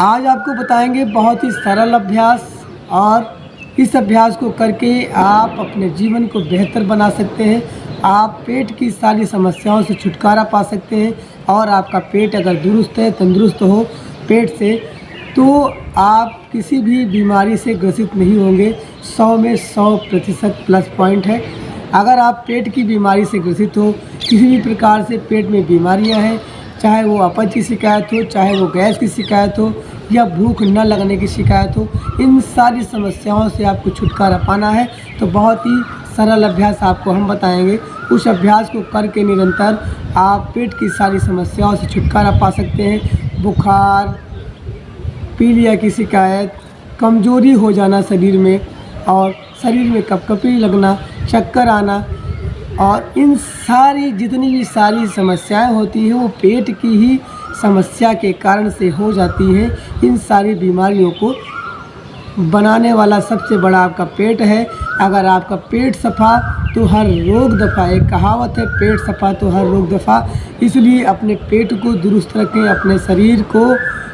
आज आपको बताएंगे बहुत ही सरल अभ्यास, और इस अभ्यास को करके आप अपने जीवन को बेहतर बना सकते हैं। आप पेट की सारी समस्याओं से छुटकारा पा सकते हैं, और आपका पेट अगर दुरुस्त है, तंदुरुस्त हो पेट से, तो आप किसी भी बीमारी से ग्रसित नहीं होंगे। 100 में 100% प्लस पॉइंट है। अगर आप पेट की बीमारी से ग्रसित हो, किसी भी प्रकार से पेट में बीमारियां हैं, चाहे वो अपच की शिकायत हो, चाहे वो गैस की शिकायत हो, या भूख न लगने की शिकायत हो, इन सारी समस्याओं से आपको छुटकारा पाना है तो बहुत ही सरल अभ्यास आपको हम बताएंगे। उस अभ्यास को करके निरंतर आप पेट की सारी समस्याओं से छुटकारा पा सकते हैं। बुखार, पीलिया की शिकायत, कमज़ोरी हो जाना शरीर में, और शरीर में कपकपी लगना, चक्कर आना, और इन सारी जितनी भी सारी समस्याएं होती हैं वो पेट की ही समस्या के कारण से हो जाती हैं। इन सारी बीमारियों को बनाने वाला सबसे बड़ा आपका पेट है। अगर आपका पेट सफ़ा तो हर रोग दफ़ा। एक कहावत है, पेट सफ़ा तो हर रोग दफ़ा। इसलिए अपने पेट को दुरुस्त रखें। अपने शरीर को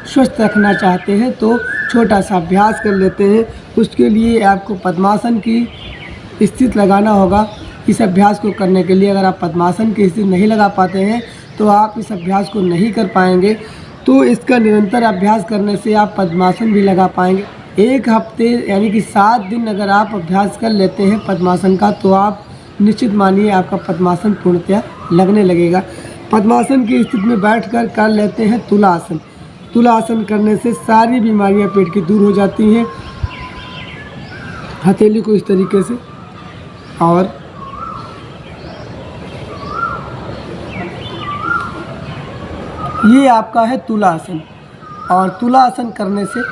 स्वस्थ रखना चाहते हैं तो छोटा सा अभ्यास कर लेते हैं। उसके लिए आपको पद्मासन की स्थिति लगाना होगा। इस अभ्यास को करने के लिए अगर आप पद्मासन की स्थिति नहीं लगा पाते हैं तो आप इस अभ्यास को नहीं कर पाएंगे। तो इसका निरंतर अभ्यास करने से आप पद्मासन भी लगा पाएंगे। एक हफ्ते यानी कि 7 दिन अगर आप अभ्यास कर लेते हैं पद्मासन का, तो आप निश्चित मानिए आपका पद्मासन पूर्णतया लगने लगेगा। पद्मासन की स्थिति में बैठकर कर लेते हैं तुलासन। तुलासन करने से सारी बीमारियां पेट की दूर हो जाती हैं। हथेली को इस तरीके से, और ये आपका है तुलासन। और तुलासन करने से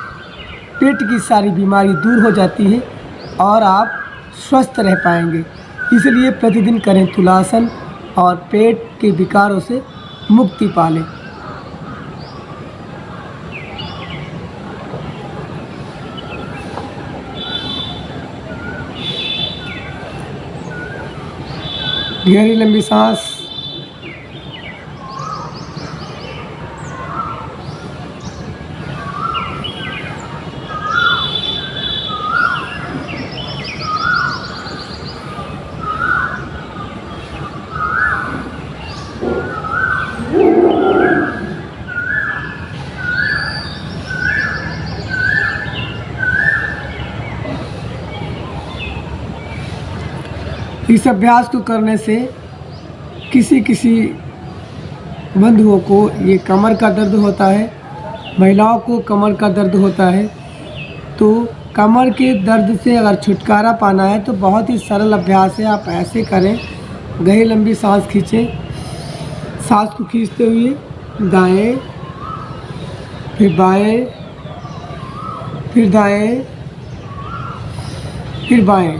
पेट की सारी बीमारी दूर हो जाती है और आप स्वस्थ रह पाएंगे। इसलिए प्रतिदिन करें तुलासन और पेट के विकारों से मुक्ति पा लें। गहरी लंबी सांस। इस अभ्यास को करने से किसी बंधुओं को ये कमर का दर्द होता है, महिलाओं को कमर का दर्द होता है, तो कमर के दर्द से अगर छुटकारा पाना है तो बहुत ही सरल अभ्यास है। आप ऐसे करें, गहरी लंबी सांस खींचें। सांस को खींचते हुए दाएं, फिर बाएं, फिर दाएं, फिर बाएं।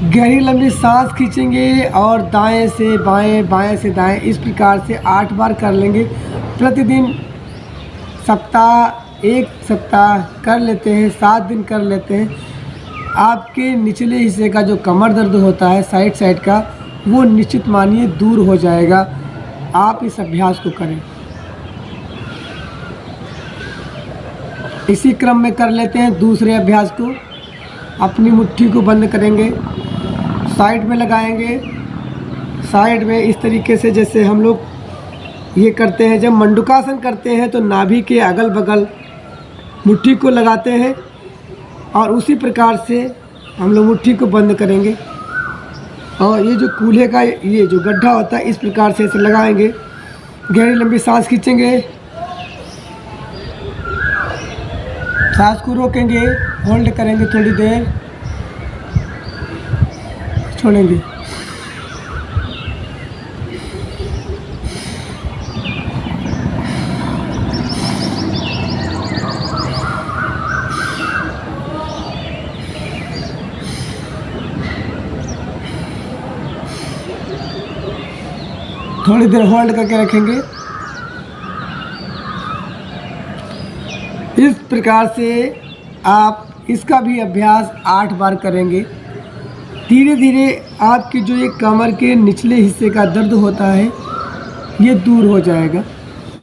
गहरी लंबी सांस खींचेंगे और दाएं से बाएं, बाएं से दाएं, इस प्रकार से 8 बार कर लेंगे प्रतिदिन। एक सप्ताह कर लेते हैं, 7 दिन कर लेते हैं। आपके निचले हिस्से का जो कमर दर्द होता है साइड का, वो निश्चित मानिए दूर हो जाएगा। आप इस अभ्यास को करें। इसी क्रम में कर लेते हैं दूसरे अभ्यास को। अपनी मुट्ठी को बंद करेंगे, साइड में लगाएंगे, साइड में इस तरीके से जैसे हम लोग ये करते हैं। जब मंडूकासन करते हैं तो नाभि के अगल बगल मुट्ठी को लगाते हैं, और उसी प्रकार से हम लोग मुट्ठी को बंद करेंगे। और ये जो कूल्हे का ये जो गड्ढा होता है, इस प्रकार से इसे लगाएंगे। गहरी लंबी सांस खींचेंगे, सांस को रोकेंगे, होल्ड करेंगे थोड़ी देर, छोड़ेंगे। थोड़ी देर होल्ड करके रखेंगे। इस प्रकार से आप इसका भी अभ्यास 8 बार करेंगे। धीरे धीरे आपकी जो ये कमर के निचले हिस्से का दर्द होता है ये दूर हो जाएगा।